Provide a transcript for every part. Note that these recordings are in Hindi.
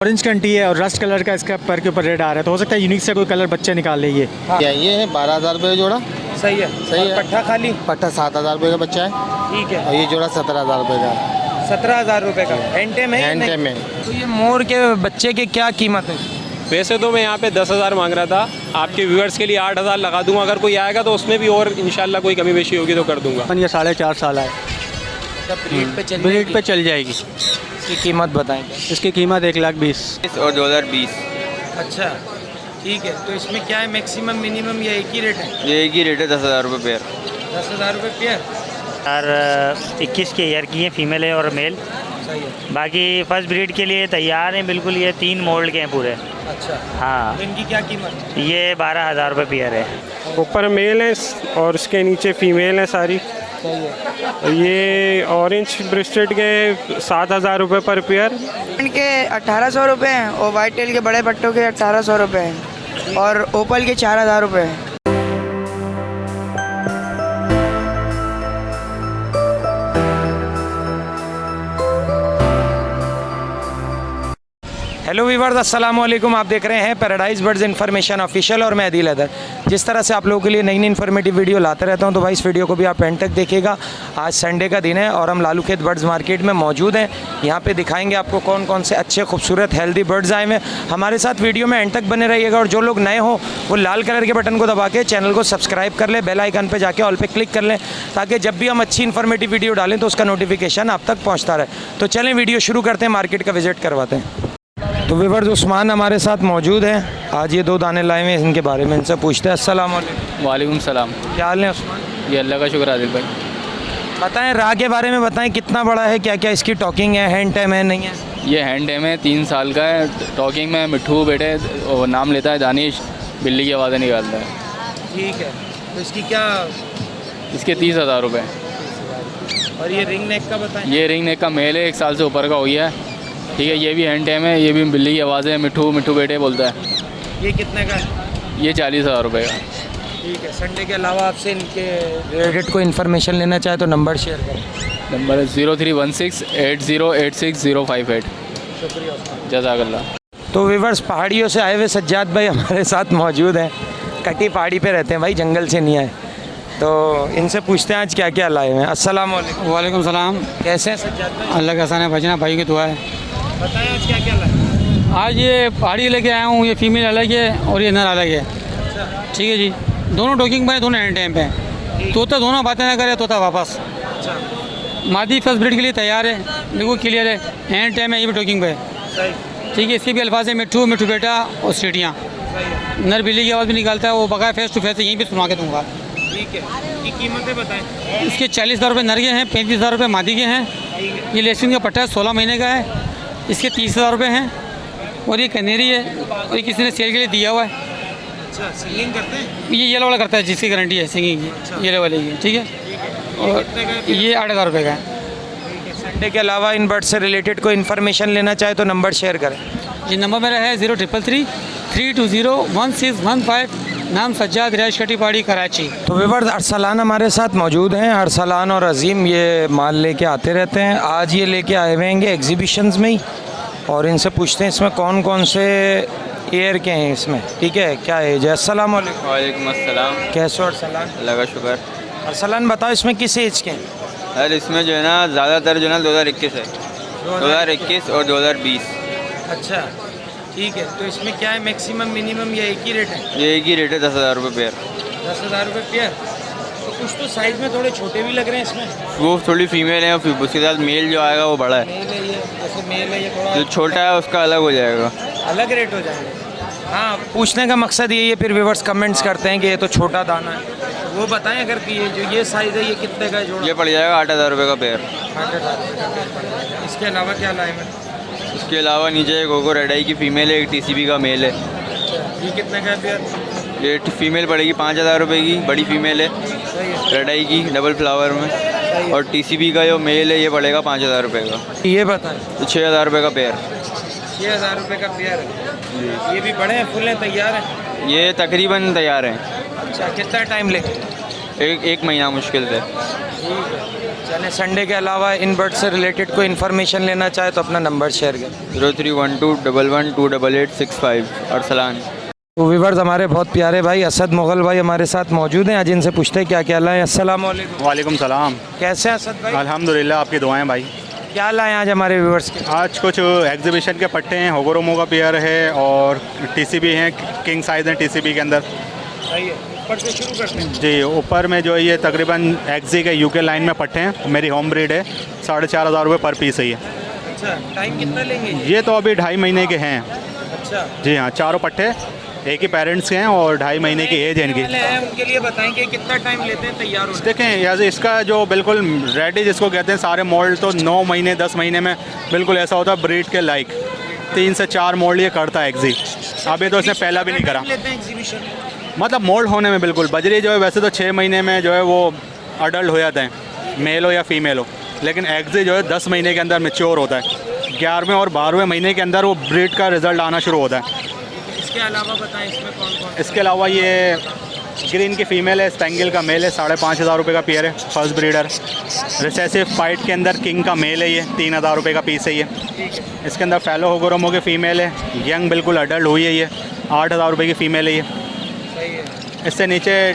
ऑरेंज कंटी है और रस्ट कलर का इसका पर के ऊपर रेड आ रहा है, तो हो सकता है यूनिक से कोई कलर बच्चे निकाल ले ये। हाँ। ये है 12,000 रुपये का जोड़ा। सही है। सही है। पट्ठा खाली पट्टा 7,000 रुपये का बच्चा है। ठीक है। और ये जोड़ा 17,000 रुपये का। 17,000 रुपये का हैंडटेम है। हैंडटेम में। तो ये मोर के बच्चे की क्या कीमत है? वैसे तो मैं यहाँ पे 10,000 मांग रहा था, आपके व्यूअर्स के लिए 8,000 लगा दूंगा। अगर कोई आएगा तो उसमें भी और इंशाल्लाह कोई कमी बेशी होगी तो कर दूंगा। ये 4.5 साल है। ब्रीड पे चल जाएगी। इसकी कीमत बताएं। इसकी कीमत 1,20,000 और 2020। अच्छा ठीक है। तो इसमें क्या है, मैक्सिमम मिनिमम या एक ही रेट है? ये एक ही रेट है, 10,000 रुपये पेयर। 10,000 रुपये पेयर। और 21 के ईयर की हैं, फीमेल है और मेल। सही है। बाकी फर्स्ट ब्रीड के लिए तैयार हैं बिल्कुल। ये 3 मोल्ड के हैं पूरे। अच्छा हाँ, तो इनकी क्या कीमत? ये 12,000 रुपये पेयर है। ऊपर मेल है और उसके नीचे फीमेल है सारी। सही है। ये ऑरेंज ब्रेस्टेड के 7,000 रुपये पर पेयर। इनके 1,800 रुपये हैं और वाइट टेल के बड़े पट्टों के 1,800 रुपये हैं और ओपल के 4,000 रुपये हैं। हेलो वीवर्स, अस्सलाम वालेकुम। आप देख रहे हैं पैराडाइज बर्ड्स इन्फॉर्मेशन ऑफिशियल और मैं आदिल हैदर। जिस तरह से आप लोगों के लिए नई नई इन्फॉर्मेटिव वीडियो लाते रहता हूं, तो भाई इस वीडियो को भी आप एंड तक देखिएगा। आज संडे का दिन है और हम लालू खेत बर्ड्स मार्केट में मौजूद हैं। यहाँ पे दिखाएंगे आपको कौन कौन से अच्छे खूबसूरत हेल्दी बर्ड्स आए हुए हैं। हमारे साथ वीडियो में एंड तक बने रहिएगा और जो लोग नए हो वो लाल कलर के बटन को दबा के चैनल को सब्सक्राइब कर लें, बेल आइकन पर जाके ऑल पे क्लिक कर लें, ताकि जब भी हम अच्छी इन्फॉर्मेटिव वीडियो डालें तो उसका नोटिफिकेशन आप तक पहुँचता रहे। तो चलें वीडियो शुरू करते हैं, मार्केट का विजिट करवाते हैं। तो वीवर्स, उस्मान हमारे साथ मौजूद हैं। आज ये 2 दाने लाए हुए हैं, इनके बारे में इनसे पूछते हैं। अस्सलाम वालेकुम। वालेकुम सलाम। क्या हाल है उस्मान? ये अल्लाह का शुक्र आदिल भाई। बताएं राह के बारे में, बताएं कितना बड़ा है, क्या क्या इसकी टॉकिंग है, हैंड टाइम है, नहीं है? ये हैंड टाइम है, 3 साल का है। टॉकिंग में मिट्ठू बेटे और नाम लेता है दानिश, बिल्ली की आवाज़ें निकालता है। ठीक है। तो इसकी क्या? इसके 30,000 रुपये। और ये रिंग नेक का बताएं। ये रिंग नेक का मेल है, 1 साल से ऊपर का हो गया है। ठीक है। ये भी हैंड टाइम है, ये भी बिल्ली की आवाज़ें, मिट्ठू मिट्ठू बेटे बोलता है। ये कितने का है? ये 40,000 रुपये का। ठीक है। संडे के अलावा आपसे इनके रिलेटेड कोई इन्फॉर्मेशन लेना चाहे तो नंबर शेयर करें। नंबर है 0316 8086 शुक्रिया। जज़ाकल्लाह। तो वीवर्स, पहाड़ियों से आए हुए सज्जाद भाई हमारे साथ मौजूद हैं। कटी पहाड़ी पे रहते हैं भाई, जंगल से नहीं आए। तो इनसे पूछते हैं आज क्या क्या लाए हुए हैं। अस्सलाम वालेकुम। वालेकुम सलाम। कैसे हैं सज्जाद भाई? अल्लाह का आसान है, भजना भाई की दुआ है। बताएं आज क्या क्या लाए? आज ये पहाड़ी लेके आया हूँ। ये फीमेल अलग है और ये नर अलग है। ठीक है जी। दोनों टॉकिंग पे हैं, दोनों हैंड टाइम पे हैं। तोता दोनों बातें ना करे, तोता वापस। मादी फर्स्ट ब्रीड के लिए तैयार है, बिल्कुल क्लियर है। हैंड टाइम है, ये भी टॉकिंग पे है। ठीक है। इसके भी अल्फाज है मिट्ठू मिट्ठू बेटा और सीटियाँ। नर बिल्ली की आवाज़ भी निकालता है, वो बकाया फेस टू फेस यहीं पर सुना के दूँगा। ठीक है। ये कीमतें बताएं। इसके 40,000 रुपये नर के हैं, 35,000 रुपये मादी के हैं। ये लेसिन का पट्टा है, 16 महीने का है। इसके 30,000 रुपये हैं। और ये कनेरी है और ये किसी ने सेल के लिए दिया हुआ है। अच्छा, सिंगिंग करते हैं? ये येलो वाला करता है, जिसकी गारंटी है सिंगिंग की, येलो वाले की। ठीक है। और ये 8,000 रुपये का है। संडे के अलावा इन बर्ड से रिलेटेड कोई इन्फॉर्मेशन लेना चाहे तो नंबर शेयर करें। ये नंबर मेरा है 0333 320 1615। नाम सज्जाद, रिहाइश कटी पहाड़ी, कराची। तो वीवर्स, अरसलान हमारे साथ मौजूद हैं। अरसलान और अजीम ये माल लेके आते रहते हैं। आज ये लेके आए हुए हैं एग्जीबिशंस में ही, और इनसे पूछते हैं इसमें कौन कौन से एयर के हैं इसमें। ठीक है। क्या एज है? अस्सलाम वालेकुम। वालेकुम अस्सलाम। कैसे हो अरसलान? अल्लाह का शुक्र। अरसलान बताओ इसमें किस एज के हैं? सर इसमें जो है ना ज़्यादातर जो है ना 2021 है, 2021 और 2020। अच्छा ठीक है। तो इसमें क्या है, मैक्सिमम मिनिमम या एक ही रेट है? ये एक ही रेट है, 10,000 रुपये पेयर। 10,000 रुपये पेयर। तो कुछ तो साइज़ में थोड़े छोटे भी लग रहे हैं इसमें। वो थोड़ी फीमेल है और फिर उसके साथ मेल जो आएगा वो बड़ा है। मेल है ये, जैसे मेल है ये थोड़ा जो छोटा है उसका अलग हो जाएगा, अलग रेट हो जाएगा। हाँ, पूछने का मकसद यही है, फिर व्यूवर्स कमेंट्स करते हैं कि ये तो छोटा दाना है। वो बताएं अगर कि ये जो ये साइज़ है ये कितने का है जोड़ा? ये पड़ जाएगा 8,000 रुपये का पेयर। 8,000। इसके अलावा क्या लाए हैं? इसके अलावा नीचे एक गोगो रेड आई की फ़ीमेल है, एक टीसीबी का मेल है। ये कितने का है पेयर? ये फीमेल पड़ेगी 5,000 रुपये की, बड़ी फीमेल है सही है। रेड आई की डबल फ्लावर में। और टीसीबी का जो मेल है ये पड़ेगा 5,000 रुपये का। ये बताएं। तो 6,000 रुपये का पेयर। 6,000 रुपये का पेयर है। ये भी बड़े हैं, फुल हैं, तैयार हैं? ये तकरीबन तैयार हैं। अच्छा, कितना टाइम लेंगे? एक महीना मुश्किल से। ठीक है। चले संडे के अलावा इन बर्ड से रिलेटेड कोई इन्फॉर्मेशन लेना चाहे तो अपना नंबर शेयर करें। 0312112865 अरसलान। तो व्यूअर्स हमारे बहुत प्यारे भाई असद मुगल भाई हमारे साथ मौजूद हैं। आज इनसे पूछते हैं क्या क्या लाएँ। अस्सलाम वालेकुम। वालेकुम सलाम। कैसे हैं असद भाई? अल्हम्दुलिल्लाह, आपकी दुआएं भाई। क्या लाएँ आज हमारे व्यूअर्स के? आज कुछ एग्जीबिशन के पट्टे हैं, होगोरोमो का पेयर है और टीसीबी हैं, किंग साइज़ हैं टीसीबी के अंदर। सही है, ऊपर से शुरू करते हैं। जी, ऊपर में जो है ये तकरीबन एक्जी के यूके लाइन में पट्टे हैं, मेरी होम ब्रीड है, 4,500 रुपये पर पीस है ये। अच्छा, टाइम कितना लेंगे? ये तो अभी 2.5 महीने के हैं। अच्छा जी हाँ, चारों पट्टे एक ही पेरेंट्स के हैं और 2.5 महीने की एज है इनकी। उनके लिए बताएं कि कितना टाइम लेते हैं तैयार होने? देखें यहाँ इसका जो बिल्कुल रेडी जिसको कहते हैं सारे मोल्ड तो 9 महीने 10 महीने में बिल्कुल ऐसा होता है ब्रीड के लाइक 3 से 4 मोल्ड ये करता है एग्जी। अभी तो इसने पहला भी नहीं करा, मतलब मोल्ड होने में बिल्कुल। बजरी जो है वैसे तो 6 महीने में जो है वो अडल्ट हो जाते हैं, मेल हो या फीमेल हो, लेकिन एग्जी जो है 10 महीने के अंदर मैच्योर होता है। 11वें और 12वें महीने के अंदर वो ब्रीड का रिजल्ट आना शुरू होता है। इसके अलावा बताएं इसमें कौन कौन? इसके अलावा ये ग्रीन की फ़ीमेल है, स्पेंगल का मेल है, 5,500 रुपये का पेयर है, फर्स्ट ब्रीडर। रिसेसिव फाइट के अंदर किंग का मेल है, ये 3,000 रुपये का पीस है ये। इसके अंदर फैलो होगोरोमो की फ़ीमेल है, यंग बिल्कुल अडल्ट हुई है ये, 8,000 रुपये की फ़ीमेल है ये। इससे नीचे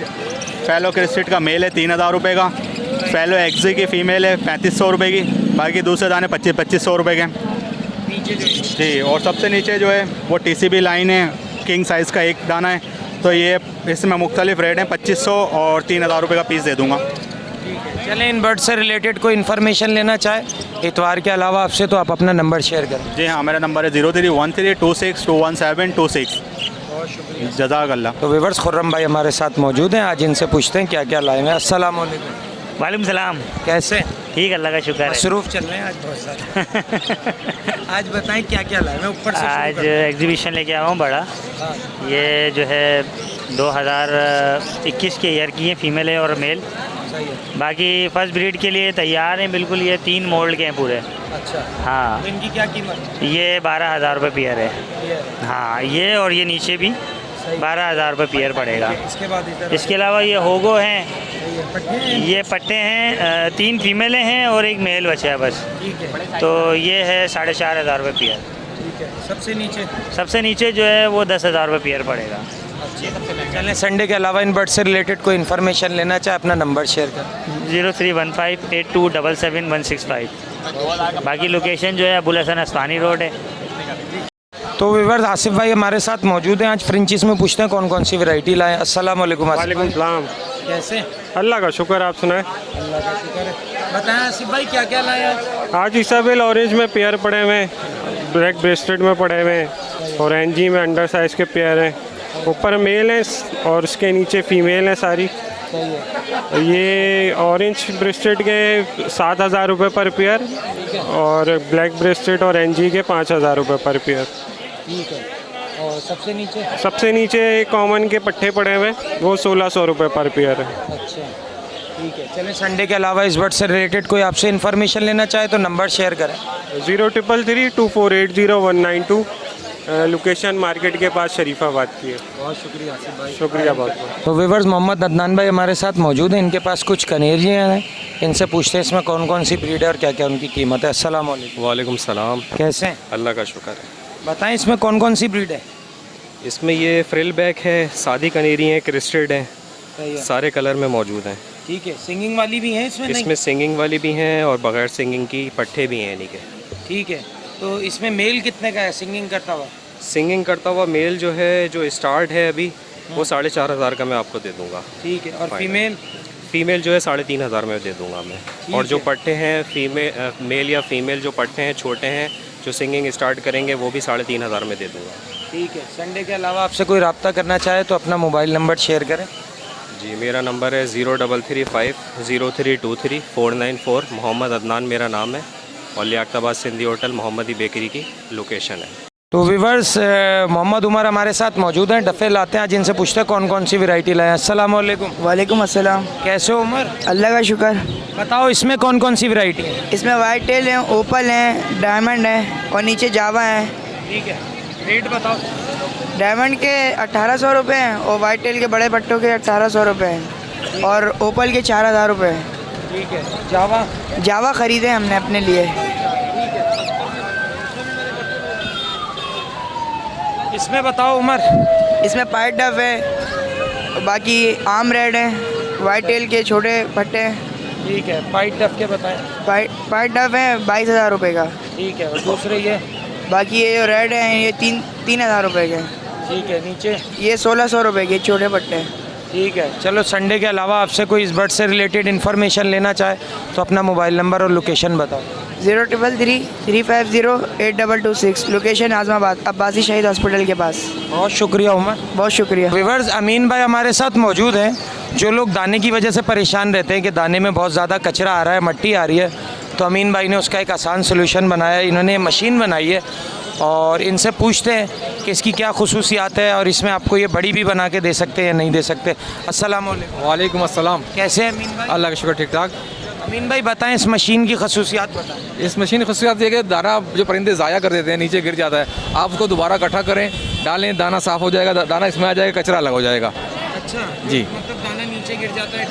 फैलो क्रिस्टिड का मेल है 3,000 रुपये का, फैलो एक्जी की फ़ीमेल है 3,500 रुपये की, बाकी दूसरे दाने 2,500 रुपये के जी। और सबसे नीचे जो है वो टीसीबी लाइन है, किंग साइज़ का एक दाना है, तो ये इसमें मुख्तलिफ रेट हैं, 2,500 और 3,000 रुपये का पीस दे दूँगा। चलें इन बर्ड से रिलेटेड कोई इन्फॉर्मेशन लेना चाहे इतवार के अलावा आपसे तो आप अपना नंबर शेयर करें। जी हाँ, मेरा नंबर है 031326217216। जज़ाकल्लाह। तो व्यूअर्स खुर्रम भाई हमारे साथ मौजूद हैं। आज इनसे पूछते हैं क्या क्या लाए हैं। अस्सलाम वालेकुम। वालेकुम सलाम। कैसे? ठीक, अल्लाह का शुक्र है। मसरूफ़ चल रहे हैं आज बहुत सारे। आज बताएं क्या क्या लाए? मैं ऊपर से आज एग्जीबिशन लेके आया हूँ बड़ा। ये जो है 2021 के ईयर की है, फीमेल है और मेल। सही है। बाकी फर्स्ट ब्रीड के लिए तैयार हैं बिल्कुल। ये 3 मोल्ड के हैं पूरे। अच्छा, हाँ, तो इनकी क्या कीमत? ये 12,000 रुपये पेयर है। हाँ, ये और ये नीचे भी 12,000 रुपये पेयर पड़ेगा। इसके बाद इधर इसके अलावा ये होगो हैं, पट्टे हैं। ये पट्टे हैं, 3 फीमेलें हैं और एक मेल बचा है बस। ठीक है, तो ये है 4,500 रुपये पेयर। ठीक है। सबसे नीचे जो है वो 10,000 रुपये पेयर पड़ेगा। चलें संडे के अलावा इन बर्ड से रिलेटेड कोई इन्फॉर्मेशन लेना चाहे अपना नंबर शेयर करें। 031582776165। बाकी लोकेशन जो है अबुल हसन अस्तानी रोड है। तो व्यूअर्स आसिफ भाई हमारे साथ मौजूद हैं। आज फ्रेंचिस में पूछते हैं कौन कौन सी वैरायटी लाएँ। अस्सलाम वालेकुम। वालेकुम सलाम। कैसे? अल्लाह का शुक्र, आप सुनाएं। अल्लाह का शुक्र है। बताएं आसिफ भाई क्या क्या लाए आज? आज इसाबेल ऑरेंज में पेयर पड़े हुए हैं, ब्लैक ब्रेस्टेड में पड़े हुए हैं, ऑरेंजी में अंडर साइज़ के पेयर हैं। ऊपर मेल है और उसके नीचे फीमेल है सारी। ये ऑरेंज ब्रेस्टेड के 7,000 रुपये पर पेयर और ब्लैक ब्रेस्टेड और एनजी के 5,000 रुपये पर पेयर। ठीक है। और सबसे नीचे कॉमन के पट्टे पड़े हुए वो 1,600 रुपये पर पेयर है। अच्छा, ठीक है। चलिए संडे के अलावा इस बर्ड से रिलेटेड कोई आपसे इन्फॉर्मेशन लेना चाहे तो नंबर शेयर करें। 033324809192। लोकेशन मार्केट के पास शरीफाबाद की है। बहुत शुक्रिया आसिफ भाई। शुक्रिया बहुत बहुत। तो व्यूअर्स मोहम्मद अदनान भाई हमारे साथ मौजूद हैं। इनके पास कुछ कनेरियाँ हैं, इनसे पूछते हैं इसमें कौन कौन सी ब्रीड है और क्या क्या उनकी कीमत है। अस्सलाम वालेकुम। वालेकुम सलाम। कैसे हैं? अल्लाह का शुक्र है। बताएं इसमें कौन कौन सी ब्रीड है? इसमें ये फ्रिल बैक है, सादी कनेरी है, क्रिस्टेड है, सारे कलर में मौजूद हैं। ठीक है। सिंगिंग वाली भी हैं इसमें? इसमें सिंगिंग वाली भी हैं और बगैर सिंगिंग की पट्टे भी हैं इन्हीं के। ठीक है। तो इसमें मेल कितने का है सिंगिंग करता हुआ? सिंगिंग करता हुआ मेल जो है, जो स्टार्ट है अभी वो 4,500 का मैं आपको दे दूंगा। ठीक है। और फीमेल जो है 3,500 में दे दूंगा मैं। और जो पट्टे हैं मेल या फीमेल जो पट्टे हैं छोटे हैं जो सिंगिंग स्टार्ट करेंगे वो भी 3,500 में दे दूंगा। ठीक है। संडे के अलावा आपसे कोई रब्ता करना चाहे तो अपना मोबाइल नंबर शेयर करें। जी, मेरा नंबर है 0335032494 मोहम्मद अदनान मेरा नाम है और लियाकताबाद सिंधी होटल मोहम्मदी बेकरी की लोकेशन है। तो व्यूअर्स मोहम्मद उमर हमारे साथ मौजूद हैं, डफ़े लाते हैं। आज इनसे पूछते हैं कौन कौन सी वैरायटी लाए हैं। अस्सलाम वालेकुम। वालेकुम अस्सलाम। कैसे हो उमर? अल्लाह का शुक्र। बताओ इसमें कौन कौन सी वैरायटी है? इसमें वाइट टेल है, ओपल है, डायमंड है और नीचे जावा है। ठीक है। रेट बताओ। डायमंड के 1,800 रुपये हैं और वाइट टेल के बड़े पट्टों के 1,800 रुपये हैं और ओपल के 4,000 रुपये हैं। ठीक है। जावा जावा ख़रीदे हमने अपने लिए। इसमें बताओ उमर। इसमें पाइट डफ है, बाकी आम रेड है, वाइट टेल के छोटे पट्टे हैं। ठीक है। पाइट डफ के बताएं। पाइट डफ है 22,000 रुपये का। ठीक है। और दूसरे ये? बाकी ये जो रेड है ये 3,000 रुपये के। ठीक है। नीचे ये 1,600 रुपये के छोटे पट्टे हैं। ठीक है। चलो, संडे के अलावा आपसे कोई इस बर्ड से रिलेटेड इन्फॉर्मेशन लेना चाहे तो अपना मोबाइल नंबर और लोकेशन बताओ। 0333-350-8226, लोकेशन आजमाबाद, अब्बासी शहीद हॉस्पिटल के पास। बहुत शुक्रिया उमर। बहुत शुक्रिया। व्यूअर्स, अमीन भाई हमारे साथ मौजूद हैं। जो लोग दाने की वजह से परेशान रहते हैं कि दाने में बहुत ज़्यादा कचरा आ रहा है, मट्टी आ रही है, तो अमीन भाई ने उसका एक आसान सोल्यूशन बनाया है। इन्होंने मशीन बनाई है और इनसे पूछते हैं कि इसकी क्या खुसूसियात है और इसमें आपको ये बड़ी भी बना के दे सकते हैं या नहीं दे सकते। अस्सलाम वालेकुम। वालेकुम अस्सलाम। कैसे हैं अमीन भाई? अल्लाह का शुक्र, ठीक ठाक। अमीन भाई बताएं इस मशीन की खसूसियात बताएं। इस मशीन की खसूसियात ये है कि दाना जो परिंदे ज़ाया कर देते हैं नीचे गिर जाता है, आप उसको दोबारा इकट्ठा करें, डालें, दाना साफ़ हो जाएगा, दाना इसमें आ जाएगा, कचरा अलग हो जाएगा। अच्छा जी। मतलब दाना नीचे गिर जाता है,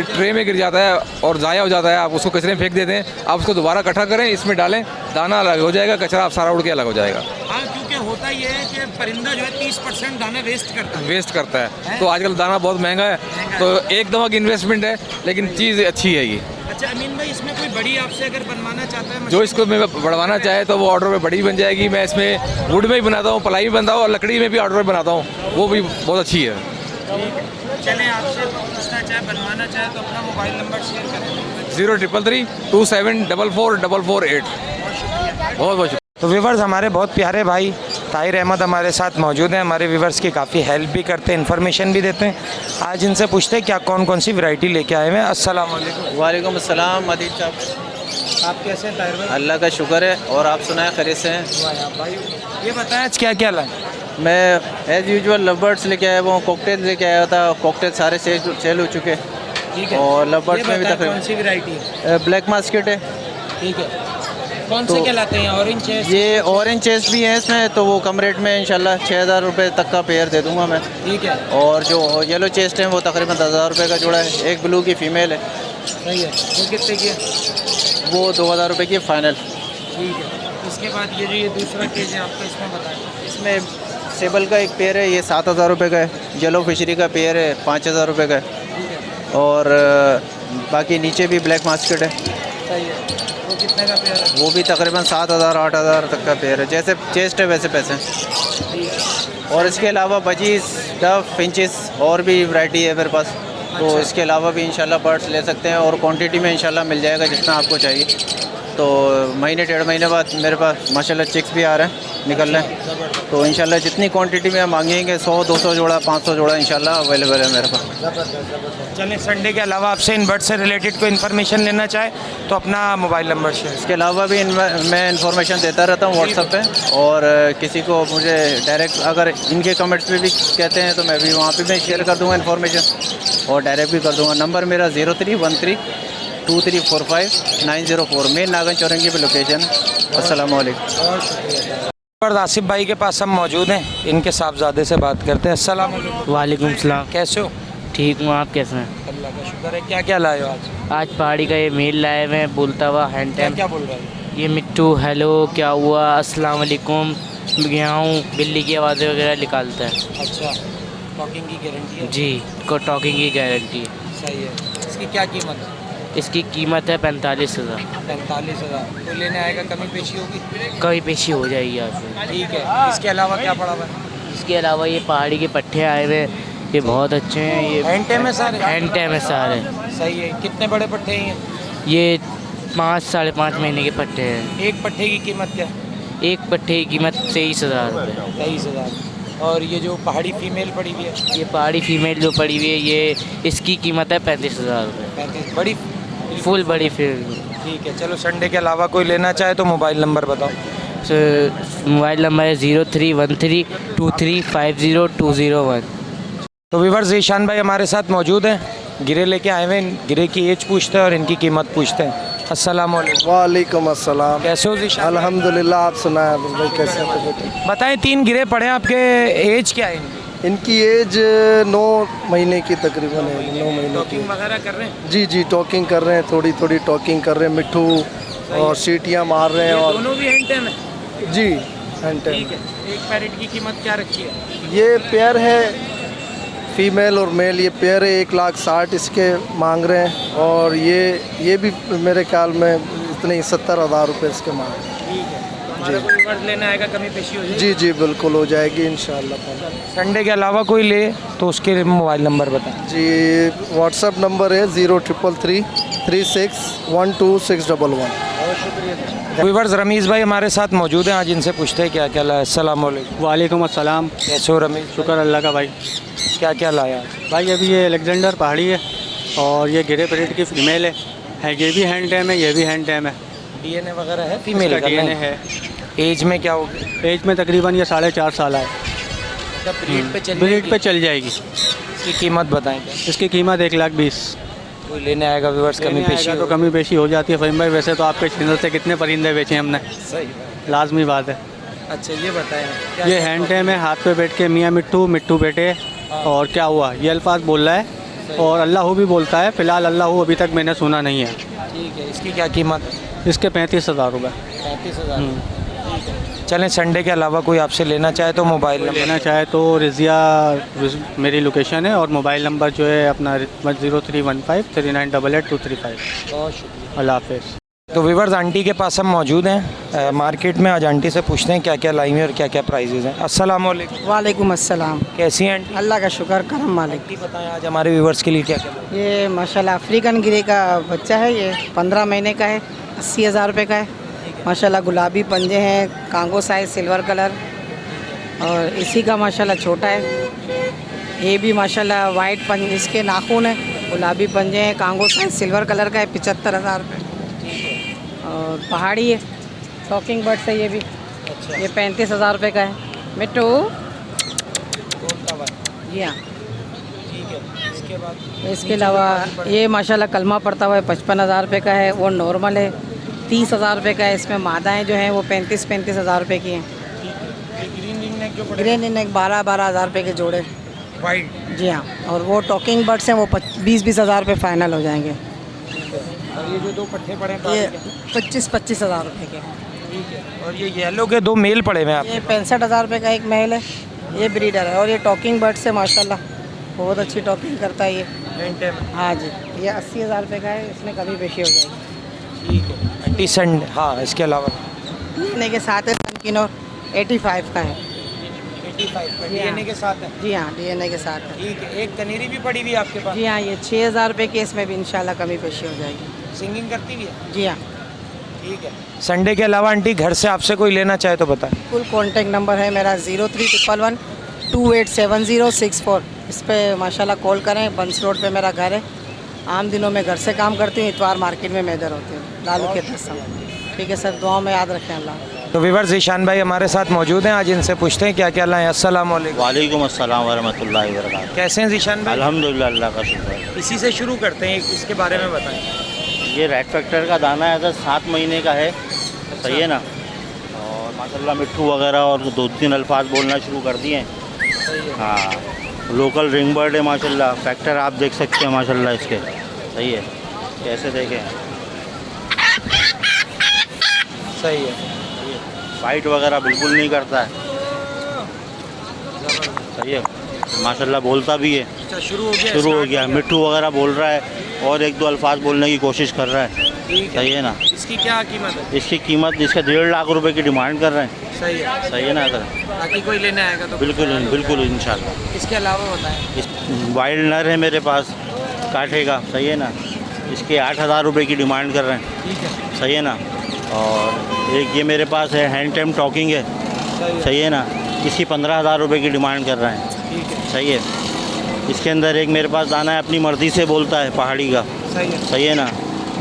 ट्रे में गिर जाता है और ज़ाया हो जाता है, आप उसको कचरे में फेंक देते हैं, आप उसको दोबारा इकट्ठा करें, इसमें डालें, दाना अलग हो जाएगा, कचरा आप सारा उड़ के अलग हो जाएगा। हाँ, क्योंकि होता ये है कि परिंदा जो है 30% दाना वेस्ट करता है। तो आजकल दाना बहुत महंगा है, तो एक दफ़ा की इन्वेस्टमेंट है, लेकिन चीज़ अच्छी है ये। अच्छा अमीन भाई, इसमें कोई बड़ी आपसे अगर बनवाना चाहता है जो इसको मैं बढ़वाना चाहे तो वो ऑर्डर में बड़ी बन जाएगी। मैं इसमें वुड में भी बनाता हूँ, प्लाई में बनाता हूँ और लकड़ी में भी ऑर्डर में बनाता हूँ, वो भी बहुत अच्छी है। चलें, आपसे पूछना चाहे बनवाना चाहे तो अपना मोबाइल नंबर शेयर करें। 0333-27444448। बहुत बहुत। तो व्यूवर्स, हमारे बहुत प्यारे भाई ताहिर अहमद हमारे साथ मौजूद हैं। हमारे व्यूवर्स की काफ़ी हेल्प भी करते हैं, इन्फॉर्मेशन भी देते हैं। आज इनसे पूछते हैं क्या कौन कौन सी वैरायटी लेके आए हुए हैं। अस्सलाम वालेकुम। वालेकुम अस्सलाम अदीब साहब। आप कैसे हैं ताहिर भाई? अल्लाह का शुक्र है, और आप सुनाए खैरियत से हैं? भाई ये बताएं आज क्या क्या लाए? मैं एज़ यूजुअल लवबर्ड्स लेके आया हुआ हूँ, कॉकटेल लेके आया था, कॉकटेल सारे सेल हो चुके हैं। ठीक है। और लवबर्ड्स में भी कौन तकरीबन सी वैरायटी है? ब्लैक मास्केट है। ठीक है। कौन से क्या लाते हैं? Orange chest? ये ऑरेंज चेस्ट भी है इसमें, तो वो कम रेट में इंशाल्लाह 6,000 रुपये तक का पेयर दे दूंगा मैं। ठीक है। और जो येलो चेस्ट है वो तकरीबन 10,000 रुपये का जोड़ा है। एक ब्लू की फ़ीमेल है। सही है। वो कितने की है? वो 2,000 रुपये की फ़ाइनल। ठीक है। इसके बाद ये जो ये दूसरा केज है आपका, इसमें बताएं। इसमें सेबल का एक पेयर है, ये 7,000 रुपये का है। येलो फिशरी का पेयर है, 5,000 रुपये का है। और बाकी नीचे भी ब्लैक मास्केट है। सही है। वो कितने का पेयर है? वो भी तकरीबन 7,000 8,000 तक का पेयर है। जैसे चेस्ट है वैसे पैसे। और इसके अलावा बजीज, डफ, फिंचिस और भी वैरायटी है मेरे पास। तो इसके अलावा भी इंशाल्लाह बर्ड्स ले सकते हैं और क्वांटिटी में इंशाल्लाह मिल जाएगा जितना आपको चाहिए। तो महीने 1.5 महीने बाद मेरे पास माशाल्लाह चिक्स भी आ रहे हैं, निकल रहे हैं। तो इंशाल्लाह जितनी क्वांटिटी में आप मांगेंगे 100-200 जोड़ा 500 जोड़ा इंशाल्लाह अवेलेबल है मेरे पास। चलें, संडे के अलावा आपसे इन बर्ड से रिलेटेड कोई इन्फॉर्मेशन लेना चाहे तो अपना मोबाइल नंबर शेयर। इसके अलावा भी मैं इन्फॉर्मेशन देता रहता हूँ व्हाट्सएप पे, और किसी को मुझे डायरेक्ट अगर इनके कमेंट्स पे भी कहते हैं तो मैं भी वहाँ पे भी शेयर कर दूँगा इन्फॉर्मेशन, और डायरेक्ट भी कर दूँगा। नंबर मेरा 03132345-904, मेन नागन चौरंगी पे लोकेशन है। अस्सलाम वालेकुम। आसिफ भाई के पास हम मौजूद हैं, इनके साहबजादे से बात करते हैं। अस्सलाम वालेकुम। वालेकुम सलाम। कैसे हो? ठीक हूँ, आप कैसे हैं? अल्लाह का शुक्र है। क्या क्या लाए हो आज? आज पहाड़ी का ये मेल लाए हुए हैं, बोलता हुआ हैंड क्या टैम। क्या बोल रहे हैं? ये मिट्टू हेलो क्या हुआ अस्सलाम वालेकुम गया हूँ, बिल्ली की आवाज़ें वगैरह निकालता है। अच्छा, टॉकिंग की गारंटी है? जी, को टॉकिंग की गारंटी है। सही है। इसकी क्या कीमत है? इसकी कीमत है 45,000। 45,000। तो लेने आएगा, कमी पेशी होगी? कभी पेशी हो जाएगी आपसे। ठीक है। इसके अलावा क्या पड़ा हुआ है? इसके अलावा ये पहाड़ी के पट्टे आए हुए हैं, ये बहुत अच्छे हैं। ये हैंड टैम है सारे? हैंड टैम है सारे। सही है। कितने बड़े पट्टे हैं ये? ये 5-5.5 महीने के पट्टे हैं। एक पट्टे की कीमत क्या है? एक पट्टे की कीमत 23,000 रुपये। 23,000। और ये जो पहाड़ी फीमेल पड़ी हुई है? ये पहाड़ी फीमेल जो पड़ी हुई है, ये इसकी कीमत है 35,000 रुपये। 35। बड़ी फुल बड़ी फीमेल। ठीक है। चलो, संडे के अलावा कोई लेना चाहे तो मोबाइल नंबर बताओ। मोबाइल नंबर है 03132350 तो व्यूअर्स, ईशान भाई हमारे साथ मौजूद हैं, गिरे लेके आए हुए हैं। गिरे की एज पूछते हैं और इनकी कीमत पूछते हैं। अस्सलाम वालेकुम। वालेकुम अस्सलाम। कैसे हो ईशान? अल्हम्दुलिल्लाह, आप सुनाए भाई कैसे हैं? बताएं, 3 गिरे पड़े हैं आपके, एज क्या है इनकी? इनकी एज 9 महीने की तकरीबन है, 9 महीने की। टॉकिंग वगैरह कर रहे हैं? जी जी, टॉकिंग कर रहे हैं, थोड़ी थोड़ी टॉकिंग कर रहे हैं, मिट्ठू और सीटियाँ मार रहे हैं। ये और दोनों भी हैंड टेम है? जी हैंड ठीक टेम। है। एक पैरेट की कीमत क्या रखी है? ये पेयर है, फीमेल और मेल, ये पेयर है, 1,60,000 इसके मांग रहे हैं। और ये भी मेरे ख्याल में इतने ही 70,000 रुपये इसके मांग रहे हैं। ठीक है। हमारा कोई व्यूअर्स लेना आएगा, कमी पेशी हो जाएगी? जी जी बिल्कुल हो जाएगी इंशाल्लाह। संडे के अलावा कोई ले तो उसके मोबाइल नंबर बताएं। जी व्हाट्सअप नंबर है 0333 36126111। व्यूअर्स रमीज़ भाई हमारे साथ मौजूद हैं, आज इनसे पूछते हैं क्या क्या लाया। अस्सलाम वालेकुम। वालेकुम अस्सलाम। कैसे हो रमीज़? शुक्र अल्लाह का भाई। क्या क्या लाया? भाई अभी ये अलेक्जेंडर पहाड़ी है और ये गिरे परेड की फीमेल है, ये भी हैंड टैम है, ये भी हैंड टैम है। डीएनए वगैरह है फीमेल का? डीएनए है। एज में क्या होगी? एज में तकरीबन ये 4.5 साल है। ब्रीड पे चल जाएगी। इसकी कीमत बताएं। इसकी कीमत 1,20,000। कोई लेने आएगा व्यूअर्स, कमी पेशी तो कमी पेशी हो जाती है फ़हीम भाई। वैसे तो आपके चैनल से कितने परिंदे बेचे हमने, सही लाजमी बात है। अच्छा ये बताएं। ये हैंड टैम है, हाथ पे बैठ के मियाँ मिट्टू मिट्टू बेटे और क्या हुआ ये अल्फाज बोल रहा है और अल्लाह भी बोलता है। फ़िलहाल अल्लाह अभी तक मैंने सुना नहीं है। ठीक है। इसकी क्या कीमत है? इसके 35,000 रुपये। 35,000। चलें, संडे के अलावा कोई आपसे लेना चाहे तो मोबाइल नंबर लेना चाहे तो रिजिया मेरी लोकेशन है और मोबाइल नंबर जो है अपना 0315 3988 235। बहुत शुक्रिया। अल्लाह हाफ़िज़। तो व्यूअर्स आंटी के पास हम मौजूद हैं मार्केट में। आज आंटी से पूछते हैं क्या क्या लाई हैं और क्या क्या प्राइजेज़ हैं। अस्सलाम वालेकुम। वालेकुम अस्सलाम। कैसी हैं आंटी? अल्लाह का शुक्र करम मालिक। आंटी बताएं आज हमारे व्यूअर्स के लिए क्या क्या लाए? ये माशाल्लाह अफ्रीकन गिरे का बच्चा है, ये 15 महीने का है, 80,000 रुपये का है। माशाल्लाह गुलाबी पंजे हैं, कांगो साइज, सिल्वर कलर। और इसी का माशाल्लाह छोटा है, ये भी माशाल्लाह वाइट पंजे, इसके नाखून है, गुलाबी पंजे हैं, कांगो साइज, सिल्वर कलर का है, 75,000 रुपये। और पहाड़ी है, टॉकिंग बर्ड्स है ये भी। ये 35,000 रुपये का है। मिट्टू जी हाँ। ठीक है। इसके बाद इसके अलावा ये माशाल्लाह कलमा पड़ता हुआ है, 55,000 रुपये का है। वो नॉर्मल है, 30,000 रुपये का है। इसमें मादाएँ जो हैं वो 35,000 रुपये की हैं। ग्रीन रिंग नेक जो ग्रीन नेक 12,000 रुपये के जोड़े। वाइट। जी हाँ। और वो टॉकिंग बर्ड्स हैं वो 20,000 रुपये फ़ाइनल हो जाएंगे। और ये जो दो पट्टे पड़े हैं ये 25,000 रुपये के हैं। ठीक है। और ये येलो के दो मेल पड़े हुए हैं ये 65,000 रुपये का एक मेल है, ये ब्रीडर है। और ये टॉकिंग बर्ड्स है, माशाल्लाह बहुत अच्छी टॉकिंग करता है ये। आप? हाँ जी। ये 80,000 रुपये का है, इसमें कभी पेशी हो जाएगी। ठीक है आंटी। संडे हाँ, इसके अलावा डीएनए के साथ है सनकिन और 85 का है। 85 का डीएनए के साथ है? जी हाँ, डीएनए के साथ है। ठीक है। एक कनेरी भी पड़ी हुई है आपके पास? जी हाँ, ये 6,000 रुपये की, इसमें भी इंशाल्लाह कमी पेशी हो जाएगी। सिंगिंग करती भी है? जी हाँ। ठीक है। संडे के अलावा आंटी घर से आपसे कोई लेना चाहे तो बताएं। फुल कॉन्टैक्ट नंबर है मेरा 0311 287064। इस पर माशाल्लाह कॉल करें। बंस रोड पे मेरा घर है। आम दिनों में घर से काम करती हूँ, इतवार मार्केट में मैं इधर होती हूँ, लालू के दस्तम। ठीक है सर, दुआ में याद रखें अल्लाह। तो व्यूअर्स ईशान भाई हमारे साथ मौजूद हैं, आज इनसे पूछते हैं क्या क्या लाएँ। अस्सलाम वालेकुम। वालेकुम अस्सलाम वरहमतुल्लाहि वबरकातुहू। कैसे हैं ईशान भाई? अल्हम्दुलिल्लाह, अल्लाह का शुक्र है। इसी से शुरू करते हैं, इसके बारे में बताएं। ये रेड फैक्टर का दाना है, 7 महीने का है, सही है ना। और माशाल्लाह मिट्ठू वगैरह और 2-3 अल्फाज बोलना शुरू कर दिए हैं। हाँ, लोकल रिंग बर्ड है माशाल्लाह। फैक्टर आप देख सकते हैं माशाल्लाह इसके, सही है। कैसे देखें, सही है। फाइट वगैरह बिल्कुल नहीं करता है, सही है। माशाल्लाह बोलता भी है। अच्छा, शुरू हो गया। मिट्ठू वगैरह बोल रहा है और 1-2 अल्फाज बोलने की कोशिश कर रहा है, सही है ना। इसकी क्या कीमत है? इसकी कीमत इसका 1.5 लाख रुपए की डिमांड कर रहे हैं। सही है ना सर? ताकि कोई लेने आएगा तो बिल्कुल इंशाल्लाह। इसके अलावा बताएं। इस वाइल्ड नर है मेरे पास, काठे का, सही है ना। इसके 8,000 रुपये की डिमांड कर रहे हैं। ठीक है। सही है ना। और एक ये मेरे पास है हैंड टेम टॉकिंग है, सही है ना। इसकी 15,000 रुपये की डिमांड कर रहे हैं। ठीक है। सही है। इसके अंदर एक मेरे पास दाना है, अपनी मर्ज़ी से बोलता है, पहाड़ी का, सही है ना।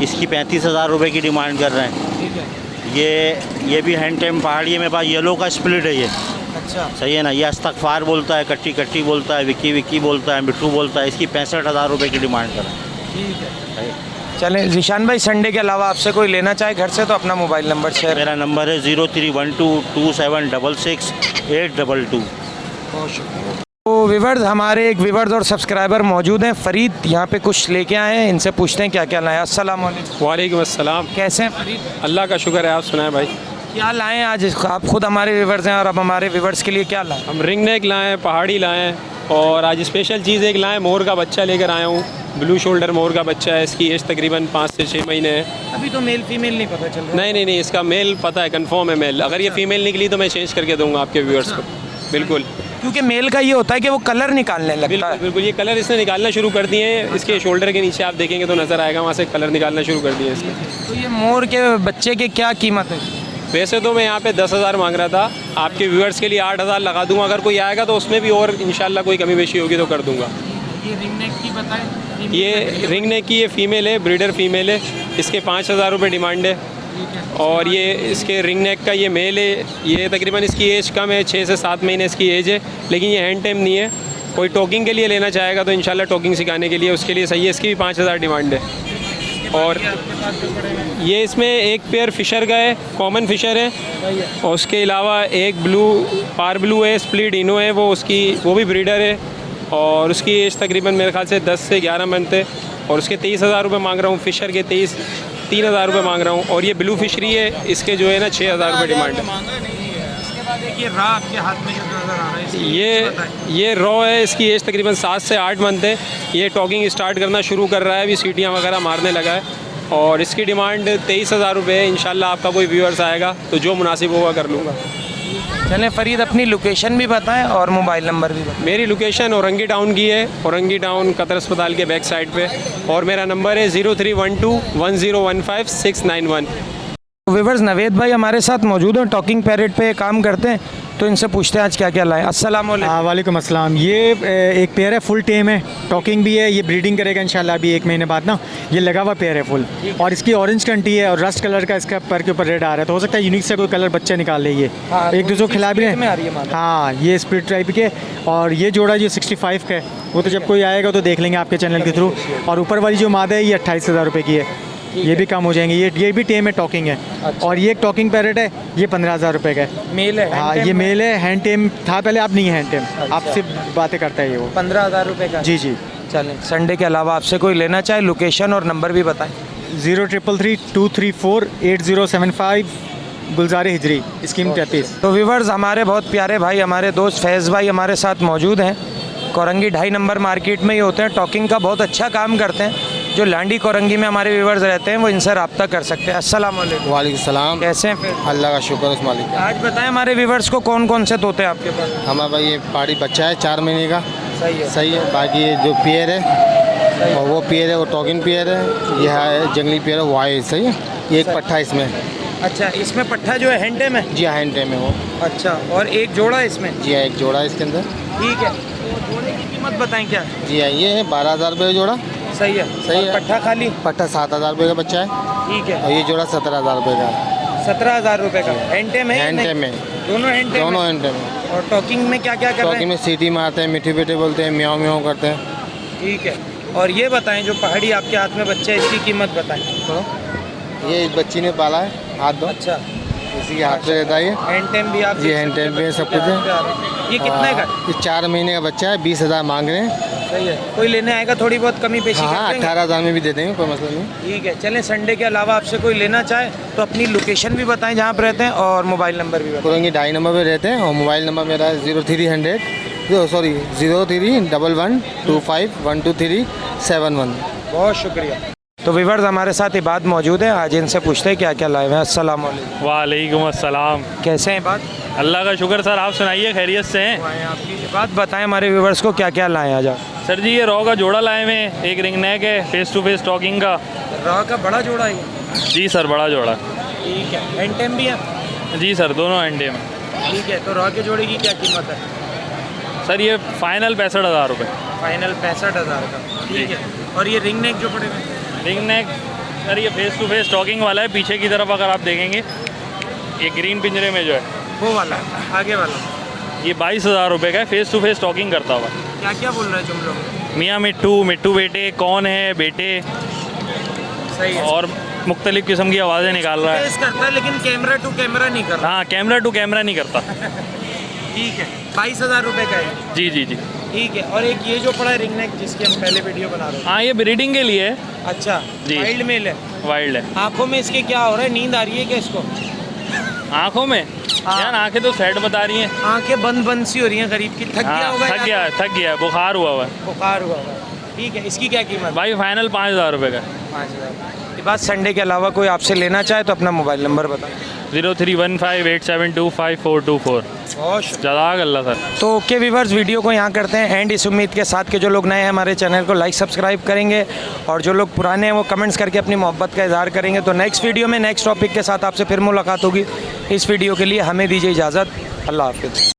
इसकी 35,000 रुपये की डिमांड कर रहे हैं। ठीक है। ये भी हैंड टेम पहाड़ी है मेरे पास, येलो का स्प्लिट है ये। अच्छा, सही है ना। ये अस्तगफार बोलता है, कट्टी कट्टी बोलता है, विक्की विक्की बोलता है, मिट्ठू बोलता है। इसकी 65,000 रुपये की डिमांड कर रहे हैं। ठीक है। चलें जीशान भाई, संडे के अलावा आपसे कोई लेना चाहे घर से तो अपना मोबाइल नंबर शेयर। मेरा नंबर है 0312 2766 822। बहुत शुक्रिया। तो विवर्स, हमारे एक विवर्स और सब्सक्राइबर मौजूद हैं फरीद, यहाँ पे कुछ लेके आए हैं, इनसे पूछते हैं क्या क्या लाए। अस्सलाम वालेकुम। वालेकुम अस्सलाम। कैसे हैं फरीद? अल्लाह का शुक्र है, आप सुनाएं भाई। क्या लाए हैं आज? आप खुद हमारे विवर्स हैं और अब हमारे विवर्स के लिए क्या लाए? हम रिंग नेक लाए हैं, पहाड़ी लाए हैं, और आज स्पेशल चीज़ एक लाए, मोर का बच्चा लेकर आया हूँ। ब्लू शोल्डर मोर का बच्चा है, इसकी एज तकरीबन 5 से 6 महीने है। अभी तो मेल फीमेल नहीं पता चल रहा। नहीं, इसका मेल पता है, कंफर्म है मेल। अगर ये फीमेल निकली तो मैं चेंज करके दूंगा आपके व्यूअर्स को। बिल्कुल, क्योंकि मेल का ये होता है कि वो कलर निकालने लगता है। बिल्कुल, ये कलर इसने निकालना शुरू कर दिए हैं। इसके शोल्डर के नीचे आप देखेंगे तो नज़र आएगा, वहाँ से कलर निकालना शुरू कर दिए इसने। तो ये मोर के बच्चे की क्या कीमत है? वैसे तो मैं यहाँ पे 10,000 मांग रहा था, आपके व्यूअर्स के लिए 8,000 लगा दूंगा। अगर कोई आएगा तो उसमें भी और इंशाल्लाह कोई कमी बेशी होगी तो कर दूंगा। ये रिंग नेक की बताएं। ये रिंग नेक की ये फ़ीमेल है, ब्रीडर फ़ीमेल है। इसके 5,000 रुपये डिमांड है। और ये इसके रिंग नेक का ये मेल है। ये तकरीबन इसकी एज कम है, 6 से 7 महीने इसकी एज है, लेकिन ये हैंड टेम नहीं है। कोई टॉकिंग के लिए लेना चाहेगा तो इंशाल्लाह टॉकिंग सिखाने के लिए उसके लिए सही है। इसकी भी 5,000 डिमांड है। और ये इसमें एक पेयर फिशर का है, कॉमन फिशर है, और उसके अलावा एक ब्लू पार ब्लू है, स्प्लिट इनो है, वो भी ब्रीडर है, और उसकी एज तकरीबन मेरे ख्याल से 10 से 11 मंथ है। और उसके 23,000 रुपये मांग रहा हूँ। फिशर के 3,000 रुपये मांग रहा हूँ। और ये ब्लू फिशरी है, इसके जो है ना 6,000 रुपये डिमांड है। ये रॉ आपके हाथ में जो नज़र आ रहा है, ये रॉ है। इसकी एज तकरीबन 7 से 8 मंथ है। ये टॉकिंग स्टार्ट करना शुरू कर रहा है, अभी सीटियाँ वगैरह मारने लगा है। और इसकी डिमांड 23,000 रुपये है। इंशाल्लाह आपका कोई व्यूअर्स आएगा तो जो मुनासिब होगा कर लूँगा। चलें फरीद, अपनी लोकेशन भी बताएं और मोबाइल नंबर भी बताएं। मेरी लोकेशन औरंगी टाउन की है, औरंगी टाउन कतर अस्पताल के बैक साइड पे, और मेरा नंबर है 03121015 विवर्स, नवेद भाई हमारे साथ मौजूद हैं, टॉकिंग पैरेट पे काम करते हैं, तो इनसे पूछते हैं आज क्या क्या लाए। अस्सलाम वालेकुम। वालेकुम अस्सलाम। ये एक पेयर है, फुल टेम है, टॉकिंग भी है। ये ब्रीडिंग करेगा इंशाल्लाह अभी 1 महीने बाद ना। ये लगा हुआ पेयर है फुल, और इसकी ऑरेंज कंटी है और रस्ट कलर का इसका पर के ऊपर रेड आ रहा है। तो हो सकता है यूनिक से कोई कलर बच्चे निकाल ले। ये एक दूसरे को खिला भी रहे हैं। हाँ, ये स्प्लिट टाइप के। और ये जोड़ा जो 65 का है, वो तो जब कोई आएगा तो देख लेंगे आपके चैनल के थ्रू। और ऊपर वाली जो मादा है ये 28,000 रुपये की है। ये भी कम हो जाएंगे। ये भी टेम है, टॉकिंग है। और ये एक टॉकिंग पैरेट है, ये 15,000 रुपये का है। मेल है? हाँ, ये मेल है, हैंड टेम था पहले, अब नहीं है हैंड टेम। आप सिर्फ बातें करता है ये। वो 15,000 रुपये का? जी जी। चलें, संडे के अलावा आपसे कोई लेना चाहे, लोकेशन और नंबर भी बताएं। 0333-234-8075 गुलजार हिजरी, स्कीम 33। तो व्यूवर्स, हमारे बहुत प्यारे भाई, हमारे दोस्त फैज़ भाई हमारे साथ मौजूद हैं। कोरंगी 2.5 नंबर मार्केट में ही होते हैं, टॉकिंग का बहुत अच्छा काम करते हैं। जो लांडी कोरंगी में हमारे व्यूवर्स रहते हैं वो इनसे रब्ता कर सकते हैं। अस्सलाम वालेकुम। वालेकुम सलाम। कैसे हैं फिर? अल्लाह का शुक्र उस मालिक। आज बताएं हमारे व्यूवर्स को कौन कौन से तोते आपके पास? हमारा भाई ये पहाड़ी बच्चा है 4 महीने का। सही है। बाकी ये जो पेयर है और वो पेयर है, वो टॉकिंग पेयर है। ये है जंगली पेयर है, वाइट। सही है। ये एक पट्ठा इसमें। अच्छा, इसमें पट्ठा जो है हैंड टेम है? जी हाँ, हैंड टेम है वो। अच्छा, और एक जोड़ा है इसमें? जी हाँ, एक जोड़ा है इसके अंदर। ठीक है। जोड़े की कीमत बताएं क्या? जी हाँ, ये है 12,000 रुपये का जोड़ा। सही है। सही है। पट्ठा खाली? पट्ठा 7,000 रुपये का बच्चा है। ठीक है। और ये जोड़ा 17,000 रुपये का। 17,000 रुपये का हैंड टेम है? हैंड टेम है। दोनों हैंड टेम? दोनों हैंड टेम है। और टॉकिंग में क्या क्या कर रहे हैं? टॉकिंग में सीटी मारते हैं, मीठी बेटे बोलते हैं, म्याऊं म्याऊं करते हैं। ठीक है। और ये बताएं, जो पहाड़ी आपके हाथ में बच्चा है, इसकी कीमत बताएं। ये इस बच्ची ने पाला है, हाथ दो। अच्छा, इसी के हाथ पे रहता है ये। हैंड टेम भी आप? जी, हैंड टेम भी है, सब कुछ है। ये कितने का? ये 4 महीने का बच्चा है, 20,000 मांग रहे हैं। सही है। कोई लेने आएगा थोड़ी बहुत कमी पेशी कर देंगे? 18,000 में भी दे देंगे, कोई मसला नहीं। ठीक है। चलें, संडे के अलावा आपसे कोई लेना चाहे तो अपनी लोकेशन भी बताएं जहाँ पर रहते हैं, और मोबाइल नंबर भी बताएं। कोरंगी 2.5 नंबर पे रहते हैं, और मोबाइल नंबर मेरा है 0311251237 बहुत शुक्रिया। तो व्यूअर्स, हमारे साथ इबाद मौजूद है, आज इनसे पूछते हैं क्या क्या लाए हैं। अस्सलाम वालेकुम। वालेकुम अस्सलाम। कैसे हैं इबाद? अल्लाह का शुक्र सर, आप सुनाइए, खैरियत से हैं? इबाद, बताएं हमारे व्यूअर्स को क्या क्या लाए हैं आज आप? सर जी, ये रॉ का जोड़ा लाए हुए हैं, एक रिंग नेक है, फेस टू फेस टॉकिंग का। रॉ का बड़ा जोड़ा है? जी सर, बड़ा जोड़ा। ठीक है। हैंड टेम भी है? जी सर, दोनों हैंड टेम है। ठीक है। तो रॉ के जोड़े की क्या कीमत है? सर ये फाइनल 65,000 रुपये। फाइनल 65,000 का। ठीक है। और ये रिंग नेक जो पड़े हुए? रिंग नेक सर ये फेस टू फेस टॉकिंग वाला है। पीछे की तरफ अगर आप देखेंगे, ये ग्रीन पिंजरे में जो है वो वाला, आगे वाला, ये 22,000 रुपये का है, फेस टू फेस टॉकिंग करता हुआ। क्या क्या बोल रहे हैं तुम लोग? मियाँ मिट्टू बेटे, कौन है बेटे, सही है। और मुख्तलिफ किस्म की आवाज़ें निकाल रहा है। करता है, लेकिन कैमरा टू कैमरा नहीं कर रहा। हाँ, कैमरा टू कैमरा नहीं करता। ठीक है। 22,000 रुपये का है। जी जी जी। ठीक है। और एक ये जो पड़ा है रिंग नेक जिसकी हम पहले वीडियो बना रहे हैं। हाँ ये ब्रीडिंग के लिए है। अच्छा जी। वाइल्ड मेल है। वाइल्ड है। आंखों में इसके क्या हो रहा है, नींद आ रही है क्या इसको? आँखों में यार आंखें तो सेट बता रही हैं। आंखें बंद बंद सी हो रही हैं करीब की। थक गया होगा? थक गया है, बुखार हुआ हुआ है। बुखार हुआ हुआ। ठीक है। इसकी क्या कीमत? भाई फाइनल 5,000 रुपये का। 5,000। ये बात संडे के अलावा कोई आपसे लेना चाहे तो अपना मोबाइल नंबर बताएं। 031587254424। जज़ाक अल्लाह सर। तो ओके व्यूअर्स, वीडियो को यहाँ करते हैं एंड इस उम्मीद के साथ कि जो लोग नए हैं हमारे चैनल को लाइक सब्सक्राइब करेंगे और जो लोग पुराने हैं वो कमेंट्स करके अपनी मोहब्बत का इजहार करेंगे। तो नेक्स्ट वीडियो में नेक्स्ट टॉपिक के साथ आपसे फिर मुलाकात होगी। इस वीडियो के लिए हमें दीजिए इजाज़त। अल्लाह हाफिज़।